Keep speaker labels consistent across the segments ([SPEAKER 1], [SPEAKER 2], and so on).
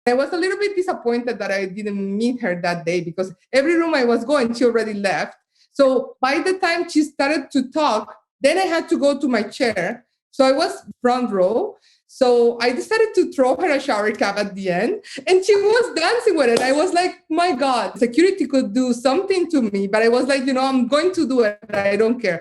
[SPEAKER 1] I was a little bit disappointed that I didn't meet her that day because every room I was going, she already left. So by the time she started to talk, then I had to go to my chair. So I was front row. So I decided to throw her a shower cap at the end, and she was dancing with it. I was like, my God, security could do something to me. But I was like, I'm going to do it. I don't care.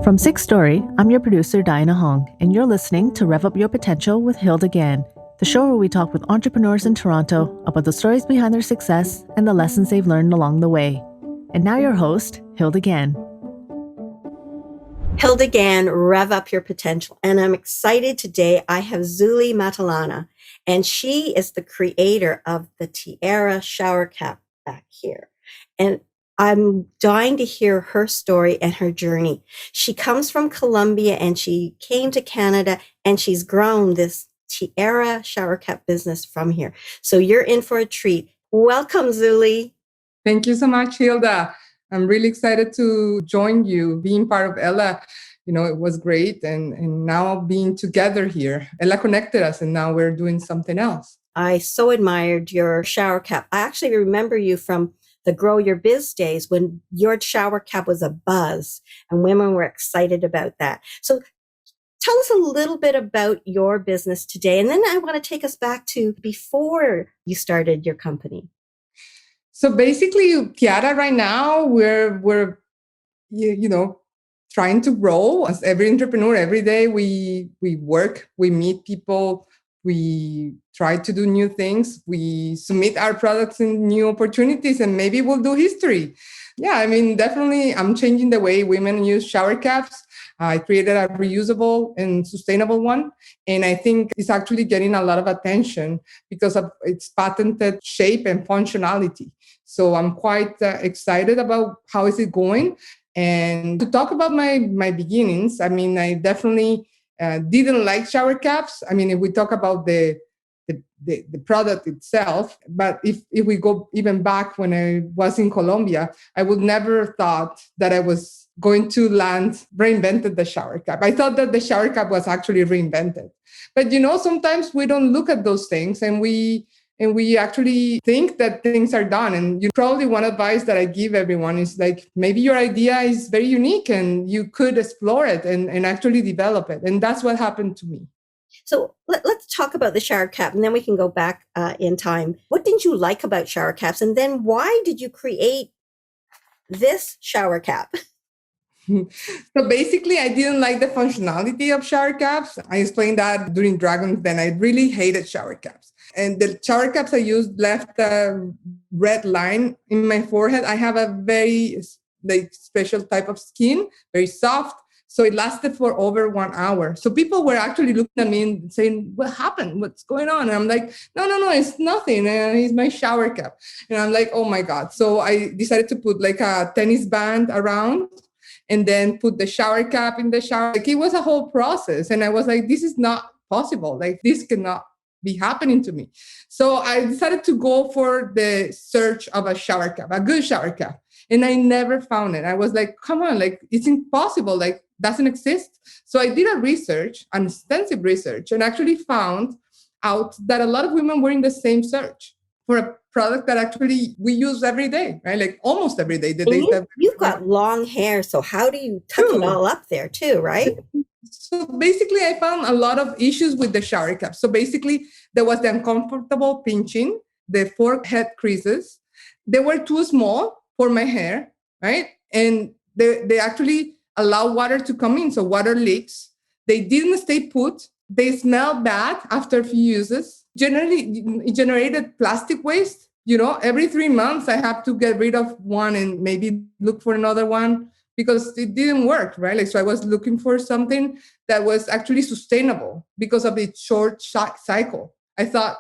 [SPEAKER 2] From Six Story, I'm your producer, Diana Hong, and you're listening to Rev Up Your Potential with Hilda Gann, the show where we talk with entrepreneurs in Toronto about the stories behind their success and the lessons they've learned along the way. And now your host, Hilda Gann.
[SPEAKER 3] Hilda Gann, Rev Up Your Potential. And I'm excited today. I have Zuly Matallana, and she is the creator of the TIARA shower cap back here. And I'm dying to hear her story and her journey. She comes from Colombia and she came to Canada and she's grown this TIARA shower cap business from here. So you're in for a treat. Welcome, Zuly.
[SPEAKER 1] Thank you so much, Hilda. I'm really excited to join you. Being part of Ella, it was great. And now being together here, Ella connected us and now we're doing something else.
[SPEAKER 3] I so admired your shower cap. I actually remember you from the Grow Your Biz days when your shower cap was a buzz and women were excited about that. So tell us a little bit about your business today. And then I want to take us back to before you started your company.
[SPEAKER 1] So basically, TIARA right now, we're trying to grow. As every entrepreneur, every day we work, we meet people, we try to do new things, we submit our products in new opportunities, and maybe we'll do history. Yeah, definitely I'm changing the way women use shower caps. I created a reusable and sustainable one. And I think it's actually getting a lot of attention because of its patented shape and functionality. So I'm quite excited about how is it going. And to talk about my beginnings, I definitely didn't like shower caps. If we talk about the product itself, but if we go even back when I was in Colombia, I would never thought that I was going to reinvented the shower cap. I thought that the shower cap was actually reinvented. But sometimes we don't look at those things and we actually think that things are done. And probably one advice that I give everyone is like, maybe your idea is very unique and you could explore it and actually develop it. And that's what happened to me.
[SPEAKER 3] So let's talk about the shower cap and then we can go back in time. What didn't you like about shower caps? And then why did you create this shower cap?
[SPEAKER 1] So basically, I didn't like the functionality of shower caps. I explained that during Dragons Den. I really hated shower caps. And the shower caps I used left a red line in my forehead. I have a very special type of skin, very soft. So it lasted for over 1 hour. So people were actually looking at me and saying, what happened? What's going on? And I'm like, no, it's nothing. And it's my shower cap. And I'm like, oh my God. So I decided to put like a tennis band around and then put the shower cap in the shower. Like it was a whole process. And I was like, this is not possible. Like this cannot be happening to me. So I decided to go for the search of a shower cap, a good shower cap. And I never found it. I was like, come on, like it's impossible. Like doesn't exist. So I did an extensive research, and actually found out that a lot of women were in the same search for a product that actually we use every day, right? Like almost every day.
[SPEAKER 3] You've got long hair, so how do you tuck it all up there too, right?
[SPEAKER 1] So basically, I found a lot of issues with the shower cap. So basically, there was the uncomfortable pinching, the forehead creases. They were too small for my hair, right? And they actually allow water to come in, so water leaks. They didn't stay put. They smell bad after a few uses. Generally, it generated plastic waste. Every 3 months, I have to get rid of one and maybe look for another one because it didn't work, right? Like, so I was looking for something that was actually sustainable because of its short cycle. I thought,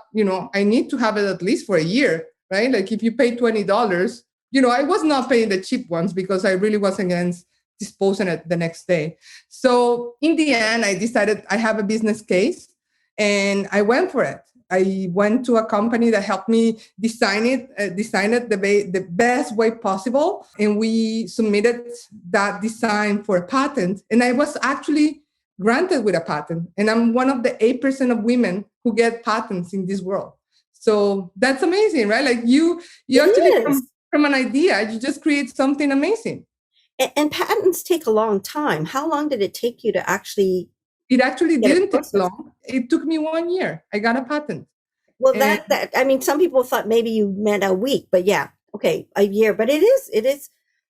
[SPEAKER 1] I need to have it at least for a year, right? Like if you pay $20, I was not paying the cheap ones because I really was against disposing it the next day. So in the end, I decided I have a business case and I went for it. I went to a company that helped me design it the best way possible. And we submitted that design for a patent. And I was actually granted with a patent. And I'm one of the 8% of women who get patents in this world. So that's amazing, right? Like you
[SPEAKER 3] It
[SPEAKER 1] actually
[SPEAKER 3] is.
[SPEAKER 1] from an idea, you just create something amazing.
[SPEAKER 3] And patents take a long time. How long did it take you to actually
[SPEAKER 1] It actually
[SPEAKER 3] get it
[SPEAKER 1] didn't take
[SPEAKER 3] processed?
[SPEAKER 1] long. It took me 1 year. I got a patent.
[SPEAKER 3] Well,
[SPEAKER 1] And
[SPEAKER 3] that I mean, some people thought maybe you meant a week, but yeah, okay, a year. But it is.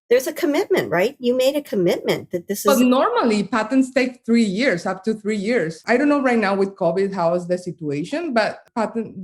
[SPEAKER 3] There's a commitment, right? You made a commitment that this
[SPEAKER 1] but
[SPEAKER 3] is.
[SPEAKER 1] normally patents take 3 years, up to 3 years. I don't know right now with COVID how is the situation, but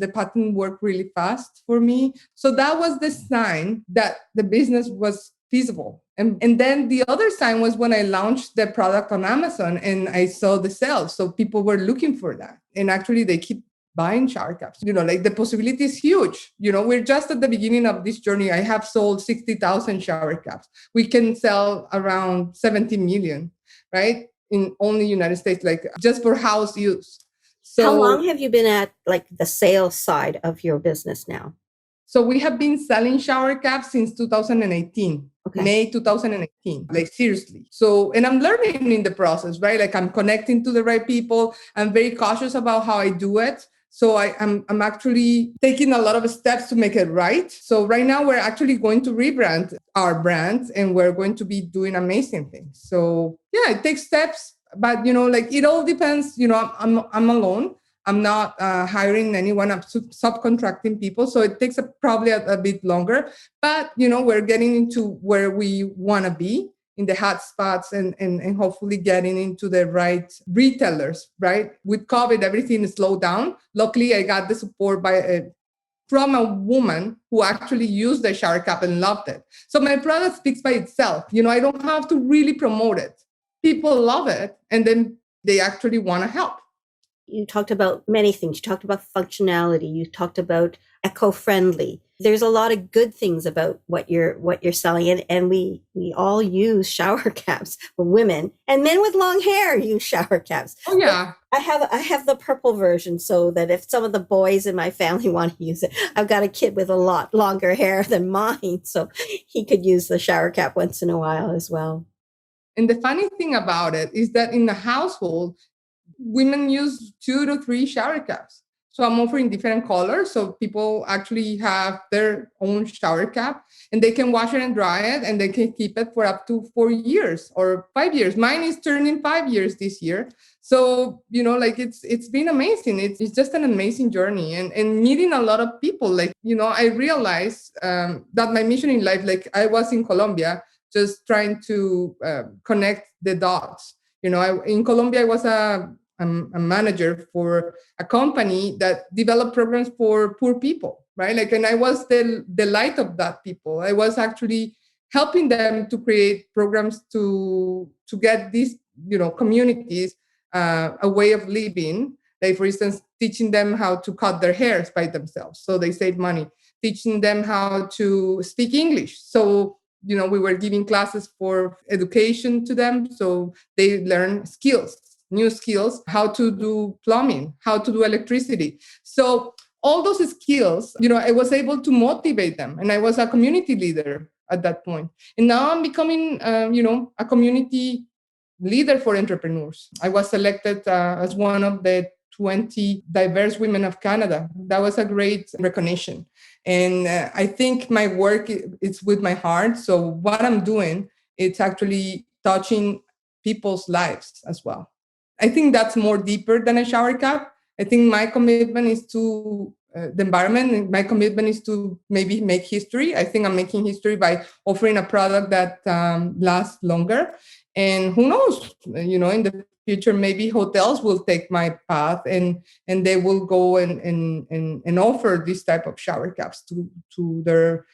[SPEAKER 1] the patent worked really fast for me. So that was the sign that the business was feasible. And then the other sign was when I launched the product on Amazon and I saw the sales. So people were looking for that. And actually they keep buying shower caps. Like the possibility is huge. We're just at the beginning of this journey. I have sold 60,000 shower caps. We can sell around 70 million, right? In only United States, like just for house use.
[SPEAKER 3] How
[SPEAKER 1] So,
[SPEAKER 3] long have you been at like the sales side of your business now?
[SPEAKER 1] so we have been selling shower caps since 2018.
[SPEAKER 3] Okay.
[SPEAKER 1] May 2018, like seriously. So, and I'm learning in the process, right? Like I'm connecting to the right people. I'm very cautious about how I do it. So I'm actually taking a lot of steps to make it right. So right now we're actually going to rebrand our brand and we're going to be doing amazing things. So yeah, it takes steps, but like it all depends. I'm alone. I'm not hiring anyone. I'm subcontracting people. So it takes probably a bit longer, but we're getting into where we want to be in the hot spots and hopefully getting into the right retailers, right? With COVID, everything is slowed down. Luckily, I got the support from a woman who actually used the shower cap and loved it. So my product speaks by itself. I don't have to really promote it. People love it, and then they actually want to help.
[SPEAKER 3] You talked about many things. You talked about functionality. You talked about eco-friendly. There's a lot of good things about what you're selling, and we all use shower caps for women, and men with long hair use shower caps.
[SPEAKER 1] Oh yeah.
[SPEAKER 3] I have the purple version so that if some of the boys in my family want to use it, I've got a kid with a lot longer hair than mine, so he could use the shower cap once in a while as well.
[SPEAKER 1] And the funny thing about it is that in the household, women use 2 to 3 shower caps. So I'm offering different colors. So people actually have their own shower cap and they can wash it and dry it and they can keep it for up to 4 years or 5 years. Mine is turning 5 years this year. So, like it's been amazing. It's just an amazing journey and meeting a lot of people. Like, I realized that my mission in life, like I was in Colombia, just trying to connect the dots. In Colombia, I was a manager for a company that developed programs for poor people, right? Like, and I was the light of that people. I was actually helping them to create programs to get these, communities a way of living. Like, for instance, teaching them how to cut their hairs by themselves, so they save money. Teaching them how to speak English, so we were giving classes for education to them, so they learn new skills, how to do plumbing, how to do electricity. So all those skills, I was able to motivate them. And I was a community leader at that point. And now I'm becoming, a community leader for entrepreneurs. I was selected as one of the 20 diverse women of Canada. That was a great recognition. And I think my work is with my heart. So what I'm doing, it's actually touching people's lives as well. I think that's more deeper than a shower cap. I think my commitment is to the environment, and my commitment is to maybe make history. I think I'm making history by offering a product that lasts longer. And who knows, in the future, maybe hotels will take my path and they will go and offer this type of shower caps to their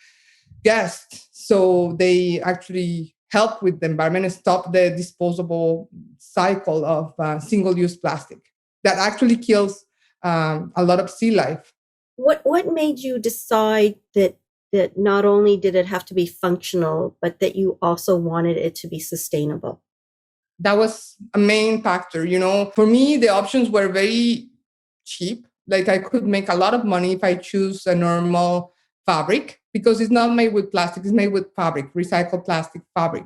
[SPEAKER 1] guests. So they actually help with the environment and stop the disposable cycle of single-use plastic that actually kills a lot of sea life.
[SPEAKER 3] What made you decide that not only did it have to be functional, but that you also wanted it to be sustainable?
[SPEAKER 1] That was a main factor. For me, the options were very cheap. Like I could make a lot of money if I choose a normal fabric, because it's not made with plastic, it's made with fabric, recycled plastic fabric.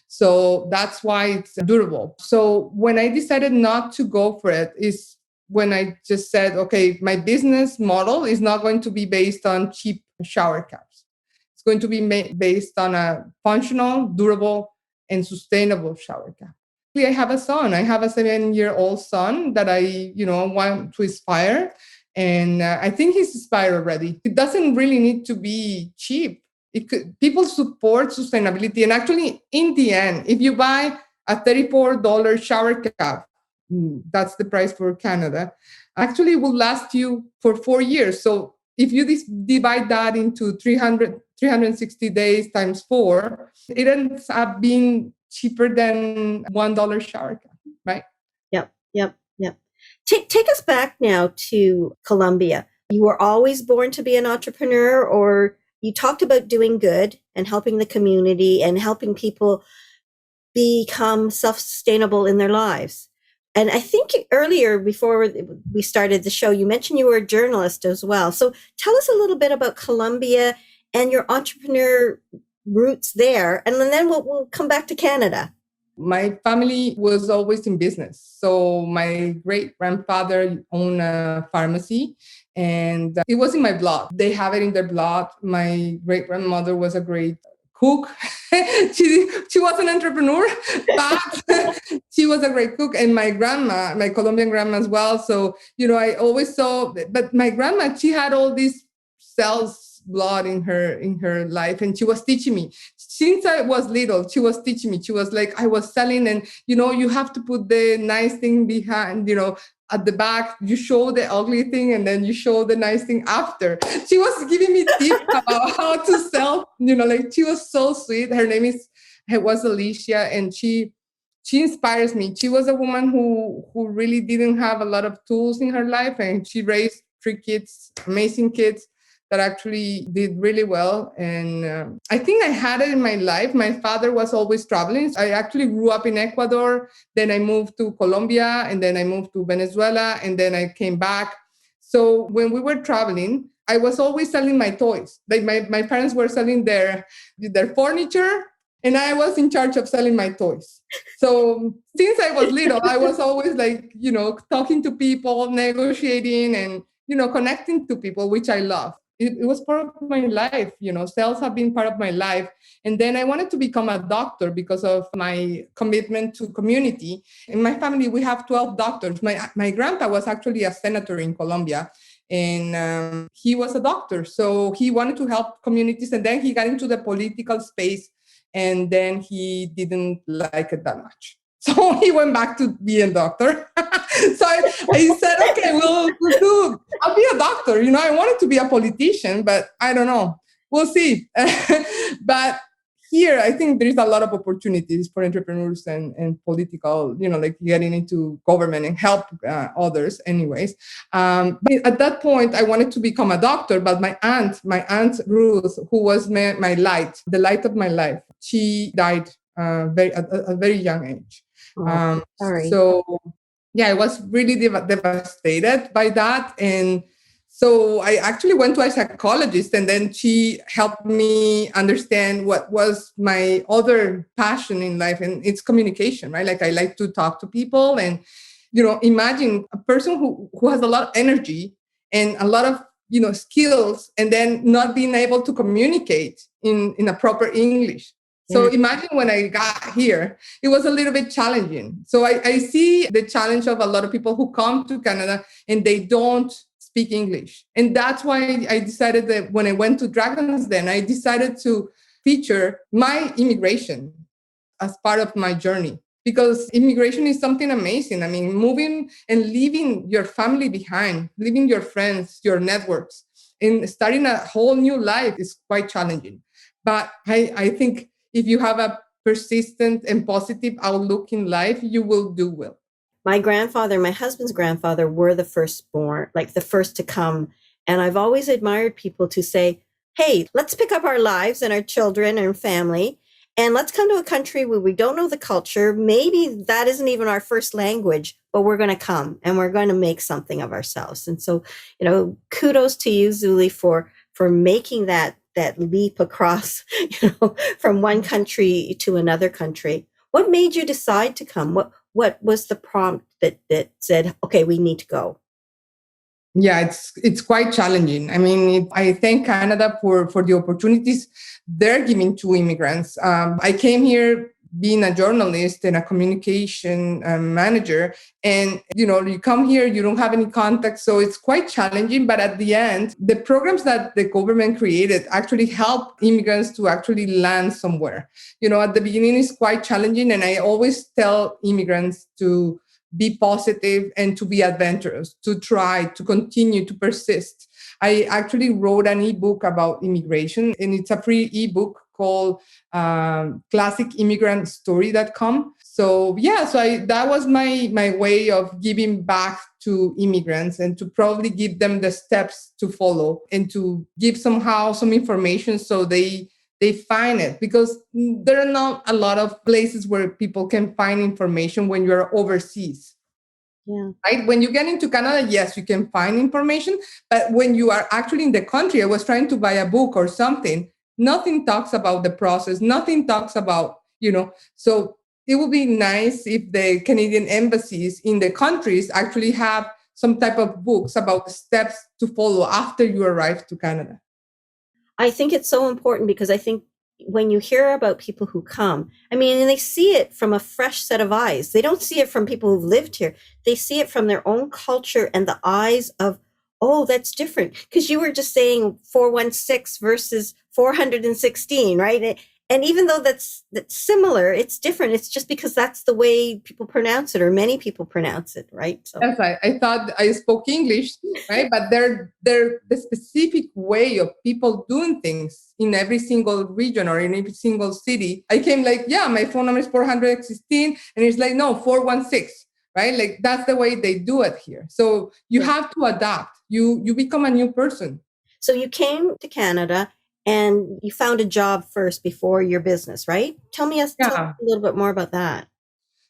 [SPEAKER 1] So that's why it's durable. So when I decided not to go for it is when I just said, okay, my business model is not going to be based on cheap shower caps. It's going to be based on a functional, durable, and sustainable shower cap. I have a son. I have a 7-year-old son that I, want to inspire. And I think he's inspired already. It doesn't really need to be cheap. People support sustainability. And actually, in the end, if you buy a $34 shower cap, that's the price for Canada, actually will last you for 4 years. So if you divide that into 360 days times 4, it ends up being cheaper than $1 shower cap, right?
[SPEAKER 3] Yep. Take us back now to Colombia. You were always born to be an entrepreneur, or you talked about doing good and helping the community and helping people become self-sustainable in their lives. And I think earlier, before we started the show, you mentioned you were a journalist as well. So tell us a little bit about Colombia and your entrepreneur roots there. And then we'll come back to Canada.
[SPEAKER 1] My family was always in business. So my great-grandfather owned a pharmacy, and it was in my blood. They have it in their blood. My great-grandmother was a great cook. she was an entrepreneur, but she was a great cook. And my grandma, my Colombian grandma as well. So, I always saw, but my grandma, she had all these cells blood in her life, and she was teaching me since I was little. She was teaching me. She was like, I was selling, and you have to put the nice thing behind, at the back. You show the ugly thing and then you show the nice thing after. She was giving me tips about how to sell, like she was so sweet. Her name was Alicia, and she inspires me. She was a woman who really didn't have a lot of tools in her life, and she raised 3 kids, amazing kids that actually did really well. And I think I had it in my life. My father was always traveling. I actually grew up in Ecuador. Then I moved to Colombia, and then I moved to Venezuela, and then I came back. So when we were traveling, I was always selling my toys. Like my parents were selling their furniture, and I was in charge of selling my toys. So since I was little, I was always like, talking to people, negotiating, and, connecting to people, which I love. It was part of my life. Sales have been part of my life. And then I wanted to become a doctor because of my commitment to community. In my family, we have 12 doctors. My grandpa was actually a senator in Colombia, and he was a doctor. So he wanted to help communities. And then he got into the political space, and then he didn't like it that much. So he went back to being a doctor. So I said, okay, we'll do. I'll be a doctor. I wanted to be a politician, but I don't know. We'll see. But here, I think there is a lot of opportunities for entrepreneurs and political, like getting into government and help others anyways. But at that point, I wanted to become a doctor, but my aunt Ruth, who was my light, the light of my life, she died at a very young age.
[SPEAKER 3] Sorry.
[SPEAKER 1] So yeah, I was really devastated by that. And so I actually went to a psychologist, and then she helped me understand what was my other passion in life, and it's communication, right? Like I like to talk to people, and, imagine a person who has a lot of energy and a lot of, skills, and then not being able to communicate in a proper English. So imagine when I got here, it was a little bit challenging. So I see the challenge of a lot of people who come to Canada and they don't speak English. And that's why I decided that when I went to Dragon's Den, I decided to feature my immigration as part of my journey, because immigration is something amazing. I mean, moving and leaving your family behind, leaving your friends, your networks, and starting a whole new life is quite challenging. But I think if you have a persistent and positive outlook in life, you will do well.
[SPEAKER 3] My grandfather, my husband's grandfather, were the firstborn, like the first to come. And I've always admired people to say, hey, let's pick up our lives and our children and family, and let's come to a country where we don't know the culture. Maybe that isn't even our first language, but we're going to come and we're going to make something of ourselves. And so, kudos to you, Zuly, for making that that leap across, from one country to another country. What made you decide to come? What was the prompt that said, okay, we need to go?
[SPEAKER 1] Yeah, it's quite challenging. I mean, I thank Canada for the opportunities they're giving to immigrants. I came here being a journalist and a communication manager, and you come here, you don't have any contacts, so it's quite challenging. But at the end, the programs that the government created actually help immigrants to actually land somewhere. At the beginning, it's quite challenging, and I always tell immigrants to be positive and to be adventurous, to try, to continue, to persist. I actually wrote an ebook about immigration, and it's a free ebook called classicimmigrantstory.com. So yeah, that was my way of giving back to immigrants and to probably give them the steps to follow and to give somehow some information so they find it, because there are not a lot of places where people can find information when you're overseas.
[SPEAKER 3] Yeah.
[SPEAKER 1] Right? When you get into Canada, yes, you can find information. But when you are actually in the country, I was trying to buy a book or something, nothing talks about the process, nothing talks about, so it would be nice if the Canadian embassies in the countries actually have some type of books about the steps to follow after you arrive to Canada.
[SPEAKER 3] I think it's so important because I think when you hear about people who come, I mean, and they see it from a fresh set of eyes. They don't see it from people who've lived here. They see it from their own culture and the eyes of, oh, that's different. Because you were just saying 416 versus 416, right? And even though that's similar, it's different. It's just because that's the way people pronounce it, or many people pronounce it, right?
[SPEAKER 1] So. Yes, I thought I spoke English, right? But they're the specific way of people doing things in every single region or in every single city. I came like, yeah, my phone number is 416, and it's like, no, 416, right? Like that's the way they do it here. So you have to adapt. You become a new person.
[SPEAKER 3] So you came to Canada and you found a job first before your business, right? Tell me a little bit more about that.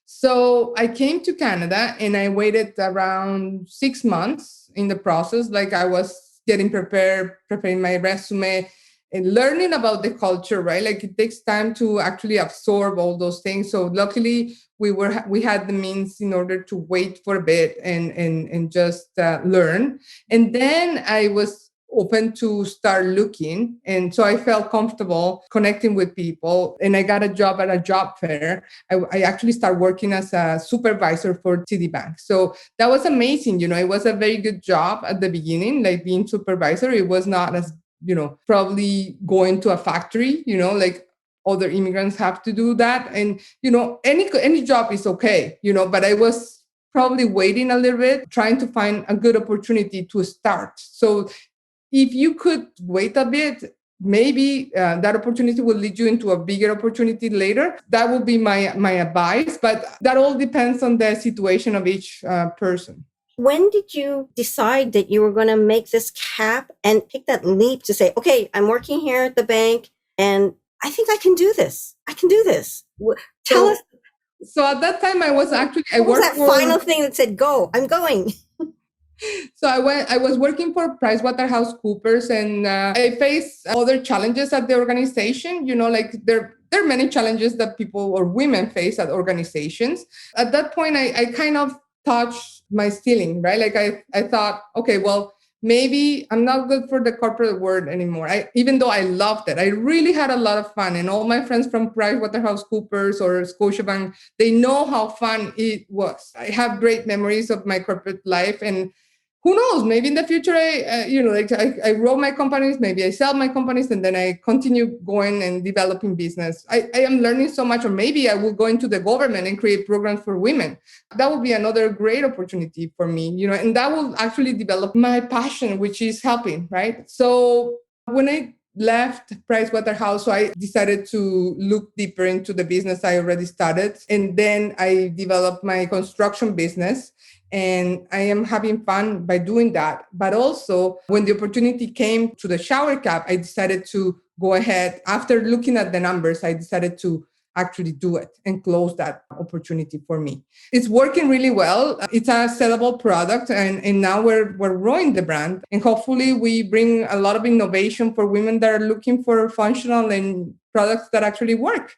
[SPEAKER 1] So I came to Canada and I waited around 6 months in the process. Like I was getting preparing my resume and learning about the culture, right? Like it takes time to actually absorb all those things. So luckily we had the means in order to wait for a bit and just learn. And then I was open to start looking. And so I felt comfortable connecting with people, and I got a job at a job fair. I actually started working as a supervisor for TD Bank. So that was amazing. It was a very good job at the beginning, like being supervisor. It was not as, probably going to a factory, like other immigrants have to do that. And, any job is okay, but I was probably waiting a little bit, trying to find a good opportunity to start. So if you could wait a bit, maybe that opportunity will lead you into a bigger opportunity later. That would be my advice, but that all depends on the situation of each person.
[SPEAKER 3] When did you decide that you were going to make this cap and take that leap to say, okay, I'm working here at the bank and I think I can do this. I can do this. Tell us.
[SPEAKER 1] So at that time, I was actually,
[SPEAKER 3] what was that final thing that said, go, I'm going?
[SPEAKER 1] So I was working for PricewaterhouseCoopers, and I faced other challenges at the organization. Like there are many challenges that people or women face at organizations. At that point, I kind of touched my ceiling, right? Like I thought, okay, well, maybe I'm not good for the corporate world anymore. Even though I loved it, I really had a lot of fun. And all my friends from PricewaterhouseCoopers or Scotiabank, they know how fun it was. I have great memories of my corporate life, and who knows, maybe in the future, I grow my companies, maybe I sell my companies, and then I continue going and developing business. I am learning so much, or maybe I will go into the government and create programs for women. That would be another great opportunity for me, and that will actually develop my passion, which is helping, right? So when I left Pricewaterhouse, so I decided to look deeper into the business I already started. And then I developed my construction business. And I am having fun by doing that. But also, when the opportunity came to the shower cap, I decided to go ahead. After looking at the numbers, I decided to actually do it and close that opportunity for me. It's working really well. It's a sellable product, and now we're growing the brand. And hopefully we bring a lot of innovation for women that are looking for functional and products that actually work.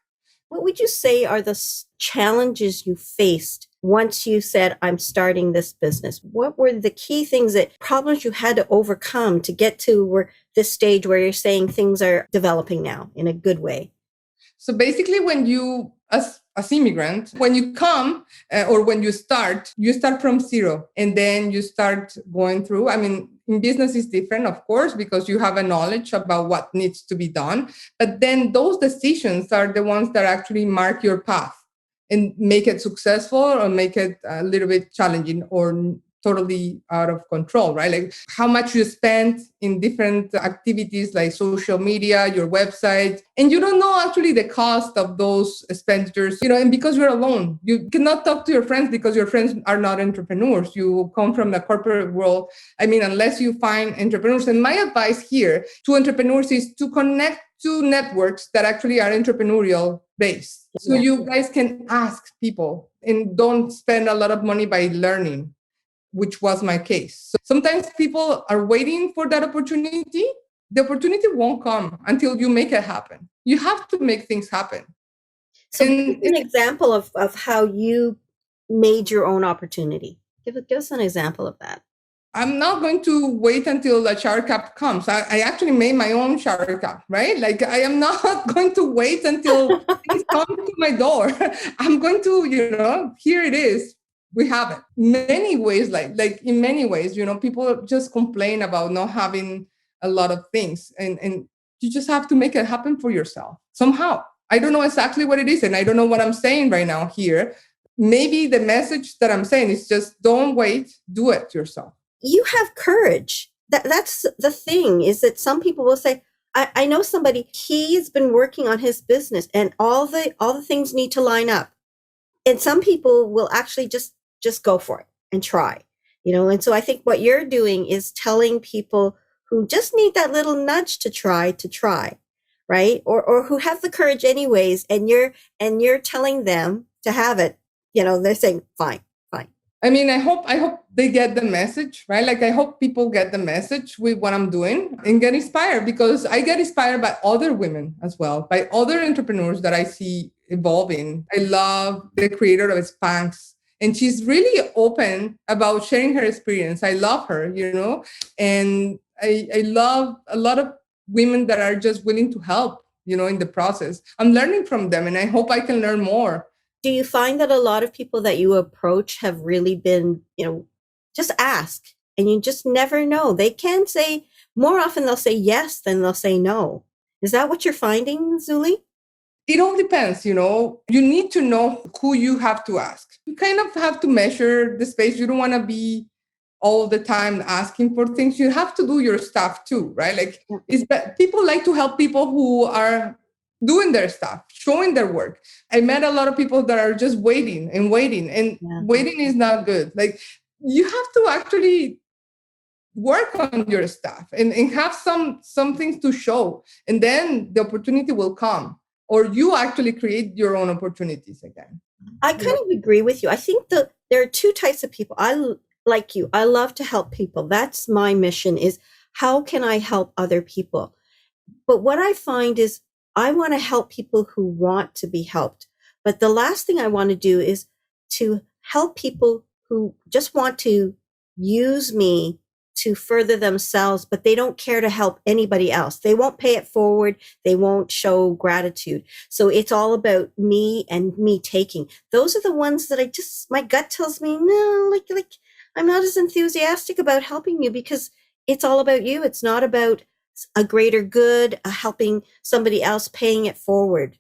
[SPEAKER 3] What would you say are the challenges you faced once you said, I'm starting this business? What were the key things, that problems you had to overcome to get to this stage where you're saying things are developing now in a good way?
[SPEAKER 1] So basically, when you, as immigrant, when you come or when you start from zero, and then you start going through. I mean, in business is different, of course, because you have a knowledge about what needs to be done. But then those decisions are the ones that actually mark your path and make it successful or make it a little bit challenging or totally out of control, right? Like how much you spend in different activities like social media, your website, and you don't know actually the cost of those expenditures, and because you're alone, you cannot talk to your friends because your friends are not entrepreneurs. You come from the corporate world. I mean, unless you find entrepreneurs. And my advice here to entrepreneurs is to connect to networks that actually are entrepreneurial based. So you guys can ask people and don't spend a lot of money by learning, which was my case. So sometimes people are waiting for that opportunity. The opportunity won't come until you make it happen. You have to make things happen.
[SPEAKER 3] So give an example of how you made your own opportunity. Give us an example of that.
[SPEAKER 1] I'm not going to wait until the shower cap comes. I actually made my own shower cap, right? Like I am not going to wait until things come to my door. I'm going to, here it is. We have it. Many ways, like in many ways, people just complain about not having a lot of things. And you just have to make it happen for yourself somehow. I don't know exactly what it is. And I don't know what I'm saying right now here. Maybe the message that I'm saying is just don't wait, do it yourself.
[SPEAKER 3] You have courage. That's the thing, is that some people will say, I know somebody, he's been working on his business and all the things need to line up. And some people will actually just go for it and try, and so I think what you're doing is telling people who just need that little nudge to try, right? Or who have the courage anyways, and you're telling them to have it, they're saying, fine.
[SPEAKER 1] I mean, I hope they get the message, right? Like I hope people get the message with what I'm doing and get inspired, because I get inspired by other women as well, by other entrepreneurs that I see evolving. I love the creator of Spanx, and she's really open about sharing her experience. I love her, and I love a lot of women that are just willing to help, in the process. I'm learning from them, and I hope I can learn more.
[SPEAKER 3] Do you find that a lot of people that you approach have really been, just ask, and you just never know? They can say, more often they'll say yes than they'll say no. Is that what you're finding, Zuly?
[SPEAKER 1] It all depends, You need to know who you have to ask. You kind of have to measure the space. You don't want to be all the time asking for things. You have to do your stuff too, right? Like people like to help people who are doing their stuff, showing their work. I met a lot of people that are just waiting, and waiting is not good. Like you have to actually work on your stuff and have some things to show, and then the opportunity will come, or you actually create your own opportunities again.
[SPEAKER 3] I kind of agree with you. I think that there are two types of people. Like you, I love to help people. That's my mission, is how can I help other people? But what I find is I want to help people who want to be helped. But the last thing I want to do is to help people who just want to use me to further themselves, but they don't care to help anybody else. They won't pay it forward. They won't show gratitude. So it's all about me and me taking. Those are the ones that my gut tells me, no, like I'm not as enthusiastic about helping you, because it's all about you. It's not about a greater good, helping somebody else, paying it forward.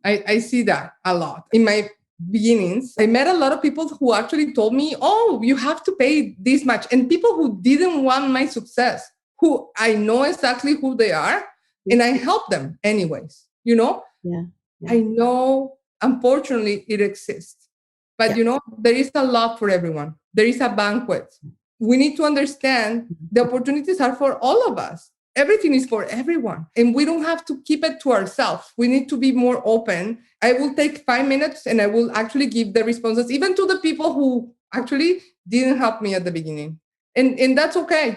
[SPEAKER 1] I see that a lot. In my beginnings, I met a lot of people who actually told me, oh, you have to pay this much. And people who didn't want my success, who I know exactly who they are, and I help them anyways,
[SPEAKER 3] Yeah.
[SPEAKER 1] I know, unfortunately, it exists. But, there is a lot for everyone. There is a banquet. We need to understand the opportunities are for all of us. everything is for everyone. And we don't have to keep it to ourselves. We need to be more open. I will take 5 minutes and I will actually give the responses, even to the people who actually didn't help me at the beginning. And that's okay.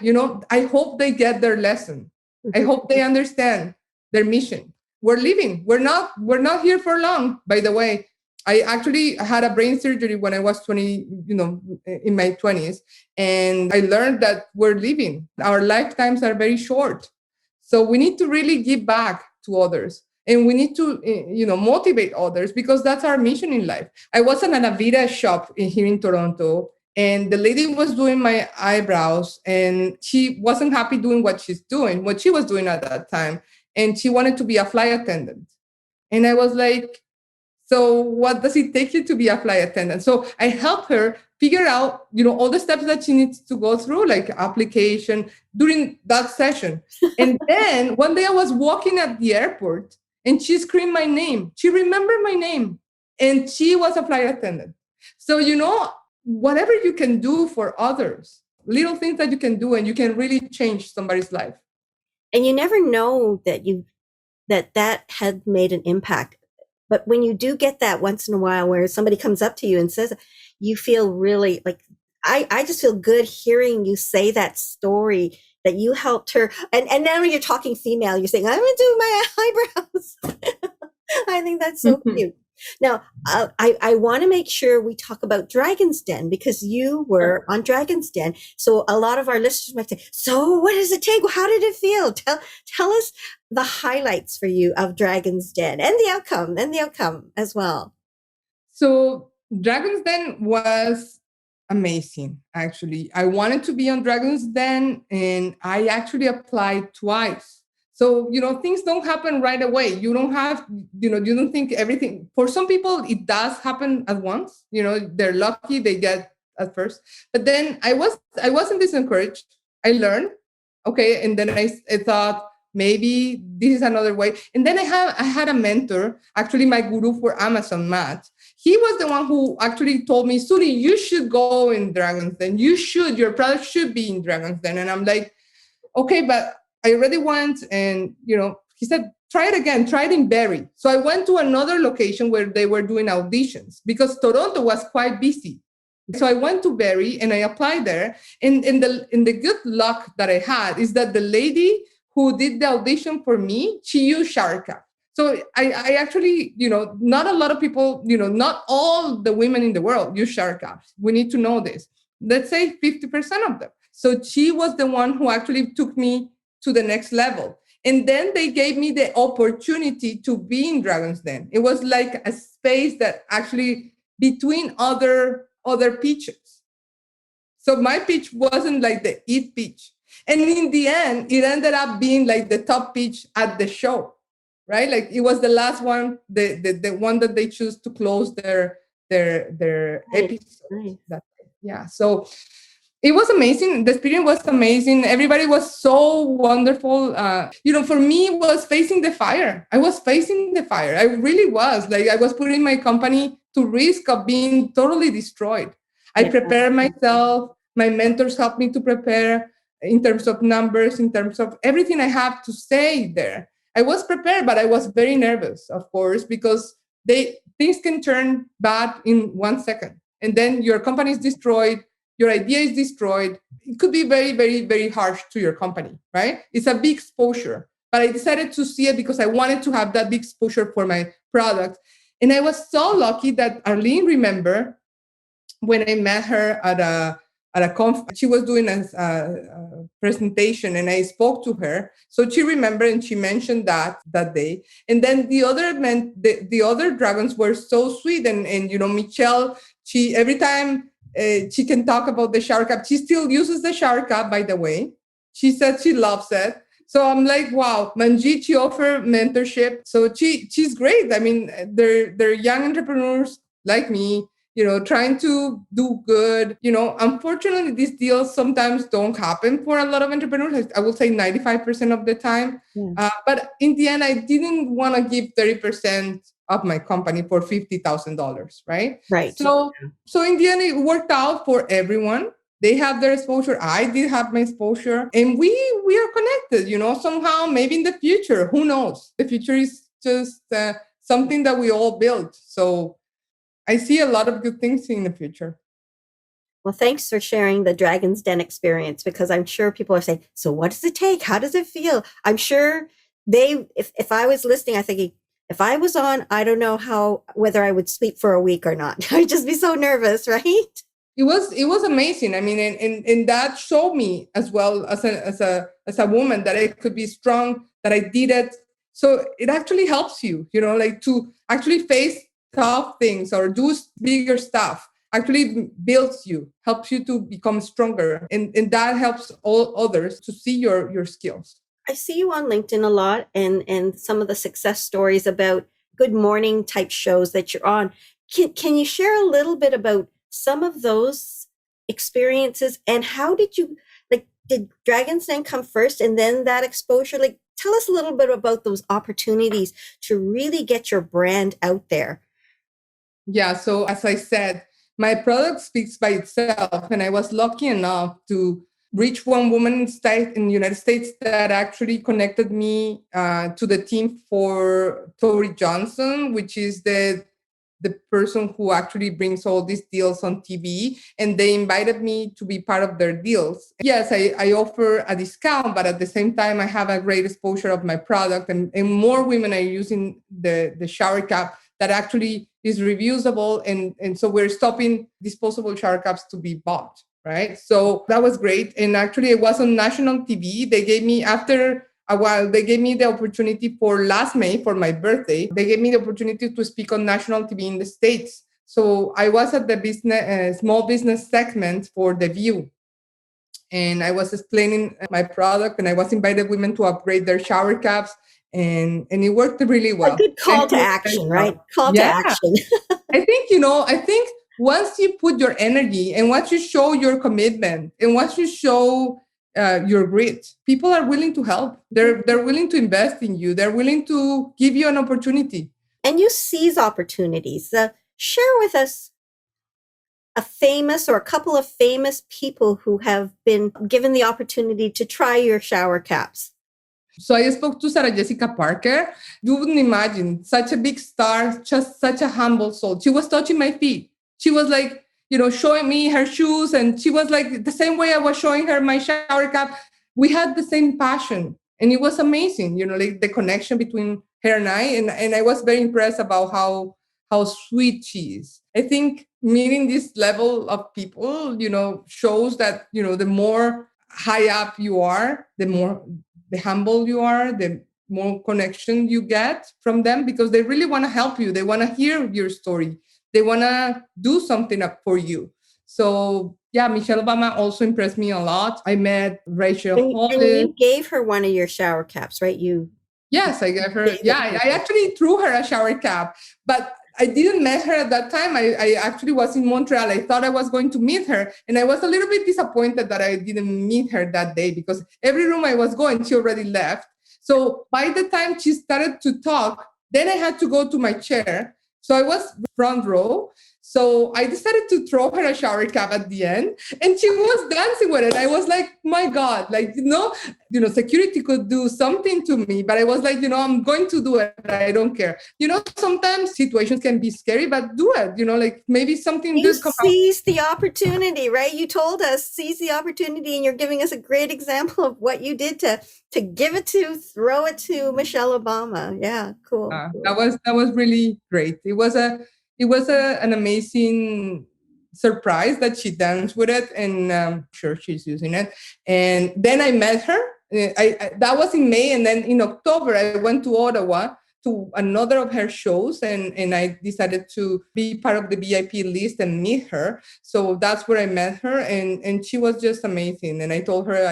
[SPEAKER 1] I hope they get their lesson. I hope they understand their mission. We're living. We're not here for long, by the way. I actually had a brain surgery when I was 20, in my 20s. And I learned that we're living. Our lifetimes are very short. So we need to really give back to others. And we need to, motivate others, because that's our mission in life. I was in an Avida shop here in Toronto, and the lady was doing my eyebrows, and she wasn't happy doing what she was doing at that time. And she wanted to be a flight attendant. And I was like, so what does it take you to be a flight attendant? So I helped her figure out, all the steps that she needs to go through, like application, during that session. And then one day I was walking at the airport and she screamed my name. She remembered my name, and she was a flight attendant. So, whatever you can do for others, little things that you can do, and you can really change somebody's life.
[SPEAKER 3] And you never know that had made an impact. But when you do get that once in a while where somebody comes up to you and says, you feel really like, I just feel good hearing you say that story, that you helped her. And now when you're talking female, you're saying, I'm going to do my eyebrows. I think that's so cute. Now, I want to make sure we talk about Dragon's Den, because you were on Dragon's Den. So a lot of our listeners might say, so what does it take? How did it feel? Tell us the highlights for you of Dragon's Den and the outcome as well.
[SPEAKER 1] So Dragon's Den was amazing, actually. I wanted to be on Dragon's Den, and I actually applied twice. So, things don't happen right away. You don't have, you don't think everything. For some people, it does happen at once. They're lucky, they get at first. But then I wasn't disencouraged. I learned, okay, and then I thought, maybe this is another way. And then I had a mentor, actually my guru for Amazon, Matt. He was the one who actually told me, Zuly, you should go in Dragon's Den. Your product should be in Dragon's Den. And I'm like, okay, but I already went, and, he said, try it again, try it in Barrie. So I went to another location where they were doing auditions, because Toronto was quite busy. So I went to Barrie and I applied there. And the good luck that I had is that the lady who did the audition for me, she used Sharka. So I actually, not a lot of people, not all the women in the world use Sharka. We need to know this. Let's say 50% of them. So she was the one who actually took me to the next level. And then they gave me the opportunity to be in Dragon's Den. It was like a space that actually between other pitches. So my pitch wasn't like the it pitch. And in the end, it ended up being like the top pitch at the show, right? Like it was the last one, the one that they choose to close their episode. Yeah. So it was amazing. The experience was amazing. Everybody was so wonderful. For me, it was facing the fire. I was facing the fire. I really was. Like, I was putting my company to risk of being totally destroyed. I prepared myself. My mentors helped me to prepare in terms of numbers, in terms of everything I have to say there. I was prepared, but I was very nervous, of course, because things can turn bad in 1 second. And then your company is destroyed. Your idea is destroyed. It could be very, very, very harsh to your company, right? It's a big exposure. But I decided to see it because I wanted to have that big exposure for my product. And I was so lucky that Arlene remembered when I met her at a conference. She was doing a presentation, and I spoke to her. So she remembered, and she mentioned that day. And then the other dragons were so sweet. And Michelle, every time she can talk about the shower cap. She still uses the shower cap, by the way. She said she loves it. So I'm like, wow, Manjit, she offers mentorship. So she's great. I mean, they're young entrepreneurs like me, trying to do good. Unfortunately, these deals sometimes don't happen for a lot of entrepreneurs. I will say 95% of the time. Yeah. But in the end, I didn't want to give 30% of my company for $50,000, right?
[SPEAKER 3] Right.
[SPEAKER 1] So in the end, it worked out for everyone. They have their exposure. I did have my exposure, and we are connected. Somehow, maybe in the future, who knows? The future is just something that we all build. So I see a lot of good things in the future.
[SPEAKER 3] Well, thanks for sharing the Dragon's Den experience, because I'm sure people are saying, so what does it take? How does it feel? I'm sure if I was listening, I'm thinking, if I was on, I don't know whether I would sleep for a week or not. I'd just be so nervous, right?
[SPEAKER 1] It was amazing. I mean, and that showed me as well as a woman that I could be strong, that I did it. So it actually helps you, like to actually face tough things or do bigger stuff. Actually builds you, helps you to become stronger, and that helps all others to see your skills.
[SPEAKER 3] I see you on LinkedIn a lot, and some of the success stories about good morning type shows that you're on. Can you share a little bit about some of those experiences, and how did Dragon's Den come first and then that exposure? Like, tell us a little bit about those opportunities to really get your brand out there.
[SPEAKER 1] Yeah, so as I said, my product speaks by itself, and I was lucky enough to reach one woman in the United States that actually connected me to the team for Tori Johnson, which is the person who actually brings all these deals on TV, and they invited me to be part of their deals. Yes, I offer a discount, but at the same time, I have a great exposure of my product, and more women are using the shower cap that actually is reusable, and so we're stopping disposable shower caps to be bought, right? So that was great, and actually it was on national TV. They gave me, after a while, they gave me the opportunity for last May, for my birthday. They gave me the opportunity to speak on national TV in the States. So I was at the small business segment for The View, and I was explaining my product, and I was invited women to upgrade their shower caps, and it worked really well.
[SPEAKER 3] A good call to action, right? Call to action.
[SPEAKER 1] I think once you put your energy, and once you show your commitment, and once you show your grit, people are willing to help. They're willing to invest in you. They're willing to give you an opportunity.
[SPEAKER 3] And you seize opportunities. Share with us a famous or a couple of famous people who have been given the opportunity to try your shower caps.
[SPEAKER 1] So I spoke to Sarah Jessica Parker. You wouldn't imagine, such a big star, just such a humble soul. She was touching my feet. She was like, showing me her shoes. And she was like, the same way I was showing her my shower cap. We had the same passion. And it was amazing, like the connection between her and I. And I was very impressed about how sweet she is. I think meeting this level of people, shows that, the more high up you are, the humble you are, the more connection you get from them, because they really want to help you. They want to hear your story. They want to do something up for you. So yeah, Michelle Obama also impressed me a lot. I met Rachel Hollis.
[SPEAKER 3] And you gave her one of your shower caps, right?
[SPEAKER 1] Yes, I gave her. Yeah, I actually threw her a shower cap, but I didn't meet her at that time. I actually was in Montreal. I thought I was going to meet her, and I was a little bit disappointed that I didn't meet her that day, because every room I was going, she already left. So by the time she started to talk, then I had to go to my chair. So I was front row. So I decided to throw her a shower cap at the end, and she was dancing with it. I was like, my God, security could do something to me, but I was like, I'm going to do it. I don't care. Sometimes situations can be scary, but do it. Maybe something
[SPEAKER 3] good
[SPEAKER 1] come
[SPEAKER 3] out. Seize the opportunity, right? You told us, seize the opportunity, and you're giving us a great example of what you did to throw it to Michelle Obama. Yeah, cool.
[SPEAKER 1] That was really great. It was an amazing surprise that she danced with it, and I'm sure she's using it. And then I met her. That was in May, and then in October I went to Ottawa to another of her shows, and I decided to be part of the VIP list and meet her. So that's where I met her, and she was just amazing. And I told her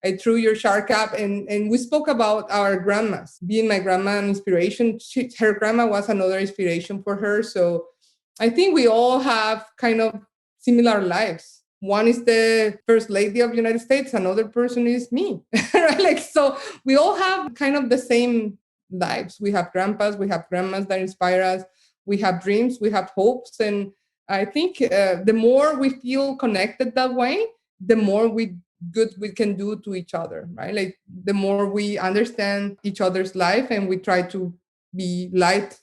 [SPEAKER 1] I threw your shower cap, and we spoke about our grandmas, being my grandma an inspiration. Her grandma was another inspiration for her. So I think we all have kind of similar lives. One is the first lady of the United States. Another person is me, right? So we all have kind of the same lives. We have grandpas, we have grandmas that inspire us. We have dreams, we have hopes, and I think the more we feel connected that way, the more good we can do to each other, right? Like the more we understand each other's life and we try to be light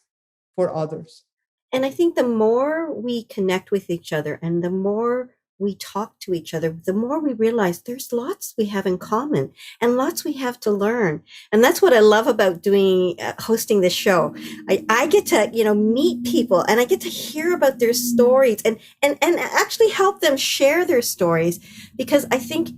[SPEAKER 1] for others.
[SPEAKER 3] And I think the more we connect with each other and the more we talk to each other, the more we realize there's lots we have in common and lots we have to learn. And that's what I love about doing, hosting this show. I get to, meet people and I get to hear about their stories and actually help them share their stories. Because I think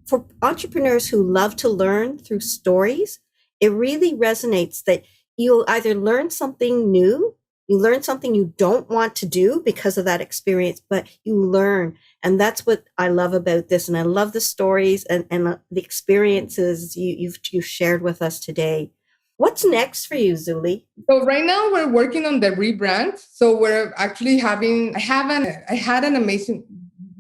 [SPEAKER 3] for entrepreneurs who love to learn through stories, it really resonates that you'll either learn something new, you learn something you don't want to do because of that experience, but you learn. And that's what I love about this. And I love the stories and the experiences you've shared with us today. What's next for you, Zuly?
[SPEAKER 1] So right now we're working on the rebrand. So we're actually I had an amazing,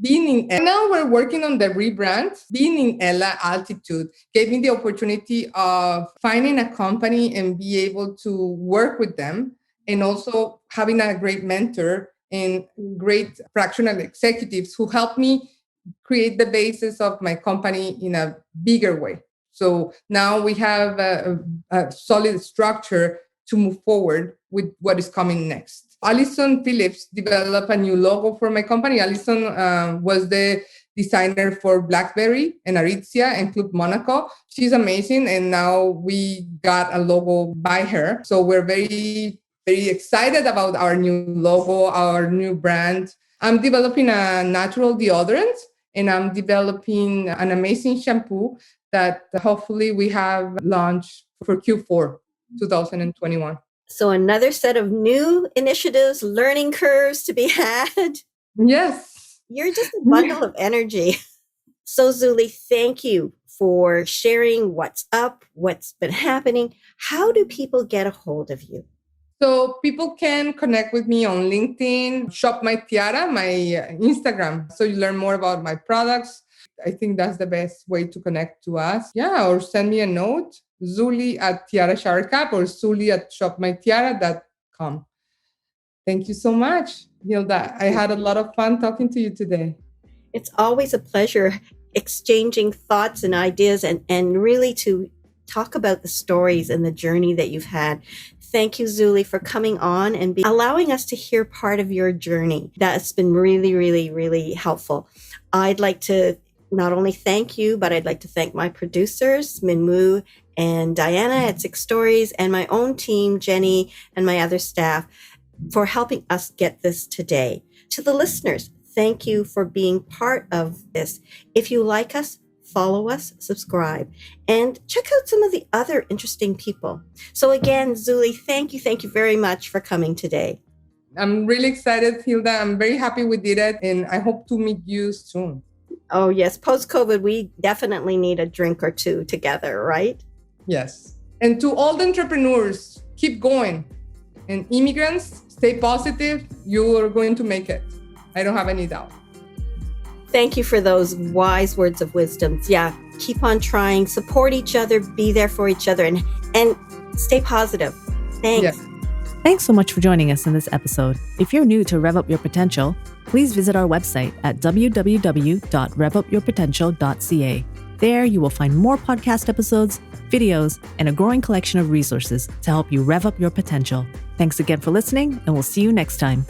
[SPEAKER 1] now we're working on the rebrand. Being in Ella Altitude gave me the opportunity of finding a company and be able to work with them, and also having a great mentor and great fractional executives who helped me create the basis of my company in a bigger way. So now we have a solid structure to move forward with what is coming next. Alison Phillips developed a new logo for my company. Alison was the designer for BlackBerry and Aritzia and Club Monaco. She's amazing. And now we got a logo by her. So we're very, very excited about our new logo, our new brand. I'm developing a natural deodorant and I'm developing an amazing shampoo that hopefully we have launched for Q4 2021.
[SPEAKER 3] So another set of new initiatives, learning curves to be had.
[SPEAKER 1] Yes.
[SPEAKER 3] You're just a bundle of energy. So Zuly, thank you for sharing what's up, what's been happening. How do people get a hold of you?
[SPEAKER 1] So people can connect with me on LinkedIn, Shop My Tiara, my Instagram. So you learn more about my products. I think that's the best way to connect to us. Yeah, or send me a note, Zuly at Tiara Shower Cap or Zuly at shopmytiara.com. Thank you so much, Hilda. I had a lot of fun talking to you today.
[SPEAKER 3] It's always a pleasure exchanging thoughts and ideas and really to talk about the stories and the journey that you've had. Thank you, Zuly, for coming on and allowing us to hear part of your journey. That's been really, really, really helpful. I'd like to not only thank you, but I'd like to thank my producers, Minwoo and Diana at Six Stories, and my own team, Jenny, and my other staff, for helping us get this today. To the listeners, thank you for being part of this. If you like us, follow us, subscribe, and check out some of the other interesting people. So again, Zuly, thank you very much for coming today.
[SPEAKER 1] I'm really excited, Hilda. I'm very happy we did it, and I hope to meet you soon.
[SPEAKER 3] Oh, yes. Post-COVID, we definitely need a drink or two together, right?
[SPEAKER 1] Yes. And to all the entrepreneurs, keep going. And immigrants, stay positive. You are going to make it. I don't have any doubt.
[SPEAKER 3] Thank you for those wise words of wisdom. Yeah, keep on trying, support each other, be there for each other, and stay positive. Thanks.
[SPEAKER 1] Yes.
[SPEAKER 2] Thanks so much for joining us in this episode. If you're new to RevUp Your Potential, please visit our website at www.revupyourpotential.ca. There you will find more podcast episodes, videos, and a growing collection of resources to help you rev up your potential. Thanks again for listening, and we'll see you next time.